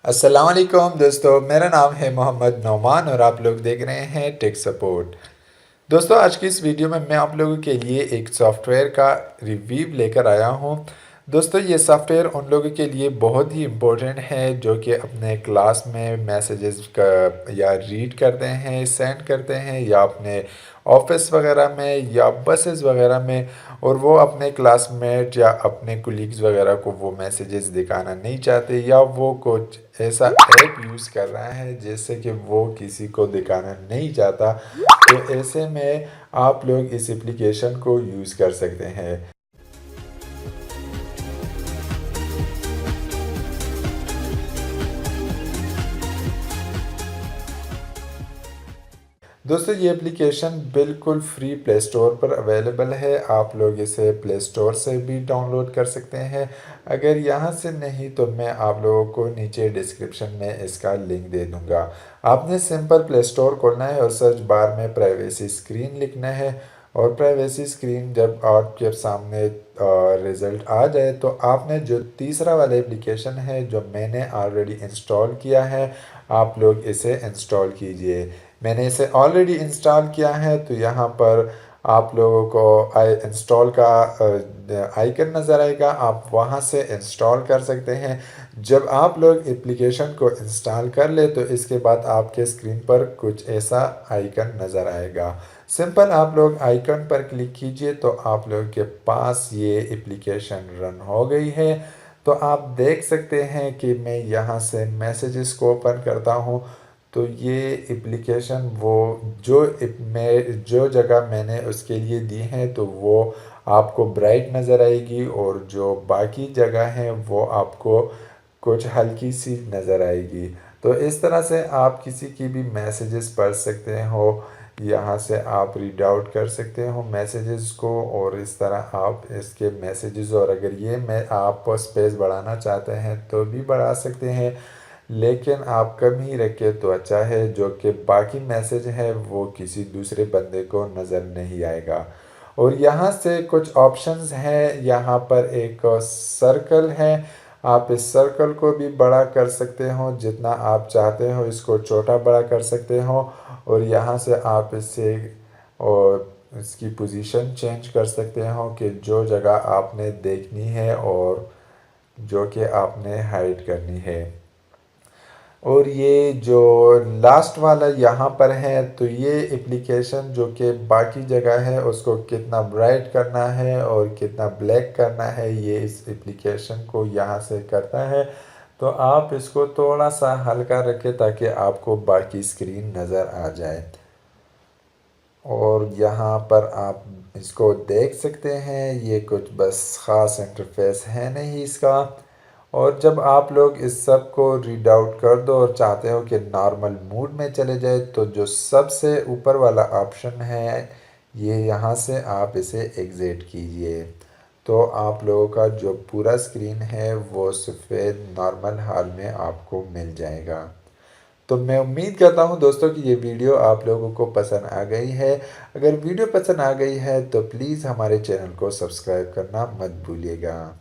अस्सलाम वालेकुम दोस्तों, मेरा नाम है मोहम्मद नौमान और आप लोग देख रहे हैं टेक सपोर्ट। दोस्तों, आज की इस वीडियो में मैं आप लोगों के लिए एक सॉफ्टवेयर का रिव्यू लेकर आया हूं। दोस्तों, ये सॉफ्टवेयर उन लोगों के लिए बहुत ही इम्पोर्टेंट है जो कि अपने क्लास में मैसेजेस का या रीड करते हैं, सेंड करते हैं, या अपने ऑफिस वगैरह में या बसेस वगैरह में, और वो अपने क्लासमेट या अपने कुलीग्स वगैरह को वो मैसेजेस दिखाना नहीं चाहते, या वो कुछ ऐसा ऐप यूज़ कर रहा है जैसे कि वो किसी को दिखाना नहीं चाहता। तो ऐसे में आप लोग इस एप्लीकेशन को यूज़ कर सकते हैं। दोस्तों, ये एप्लीकेशन बिल्कुल फ्री प्ले स्टोर पर अवेलेबल है। आप लोग इसे प्ले स्टोर से भी डाउनलोड कर सकते हैं। अगर यहाँ से नहीं तो मैं आप लोगों को नीचे डिस्क्रिप्शन में इसका लिंक दे दूँगा। आपने सिंपल प्ले स्टोर खोलना है और सर्च बार में प्राइवेसी स्क्रीन लिखना है, और प्राइवेसी स्क्रीन जब आपके सामने रिज़ल्ट आ जाए तो आपने जो तीसरा वाला एप्लीकेशन है जो मैंने ऑलरेडी इंस्टॉल किया है, आप लोग इसे इंस्टॉल कीजिए। मैंने इसे ऑलरेडी इंस्टॉल किया है, तो यहाँ पर आप लोगों को आई इंस्टॉल का आइकन नज़र आएगा, आप वहाँ से इंस्टॉल कर सकते हैं। जब आप लोग एप्लीकेशन को इंस्टॉल कर ले तो इसके बाद आपके स्क्रीन पर कुछ ऐसा आइकन नज़र आएगा। सिंपल आप लोग आइकन पर क्लिक कीजिए तो आप लोगों के पास ये एप्लीकेशन रन हो गई है। तो आप देख सकते हैं कि मैं यहाँ से मैसेजेस को ओपन करता हूँ, तो ये एप्लीकेशन वो मैं जो जगह मैंने उसके लिए दी है तो वो आपको ब्राइट नज़र आएगी, और जो बाकी जगह हैं वो आपको कुछ हल्की सी नज़र आएगी। तो इस तरह से आप किसी की भी मैसेजेस पढ़ सकते हो, यहाँ से आप रीड आउट कर सकते हो मैसेजेस को, और इस तरह आप इसके मैसेजेस, और अगर ये मैं आप स्पेस बढ़ाना चाहते हैं तो भी बढ़ा सकते हैं, लेकिन आप कम ही रखें तो अच्छा है, जो कि बाकी मैसेज है वो किसी दूसरे बंदे को नज़र नहीं आएगा। और यहाँ से कुछ ऑप्शंस हैं, यहाँ पर एक सर्कल है, आप इस सर्कल को भी बड़ा कर सकते हो, जितना आप चाहते हो इसको छोटा बड़ा कर सकते हो, और यहाँ से आप इससे और इसकी पोजीशन चेंज कर सकते हो कि जो जगह आपने देखनी है और जो कि आपने हाइड करनी है। और ये जो लास्ट वाला यहाँ पर है, तो ये एप्लीकेशन जो कि बाकी जगह है उसको कितना ब्राइट करना है और कितना ब्लैक करना है, ये इस एप्लीकेशन को यहाँ से करता है। तो आप इसको थोड़ा सा हल्का रखें ताकि आपको बाकी स्क्रीन नज़र आ जाए। और यहाँ पर आप इसको देख सकते हैं, ये कुछ बस ख़ास इंटरफेस है नहीं इसका। और जब आप लोग इस सब को रीड आउट कर दो और चाहते हो कि नॉर्मल मूड में चले जाए, तो जो सबसे ऊपर वाला ऑप्शन है ये यहाँ से आप इसे एग्ज़िट कीजिए, तो आप लोगों का जो पूरा स्क्रीन है वो सफ़ेद नॉर्मल हाल में आपको मिल जाएगा। तो मैं उम्मीद करता हूँ दोस्तों कि ये वीडियो आप लोगों को पसंद आ गई है। अगर वीडियो पसंद आ गई है तो प्लीज़ हमारे चैनल को सब्सक्राइब करना मत भूलिएगा।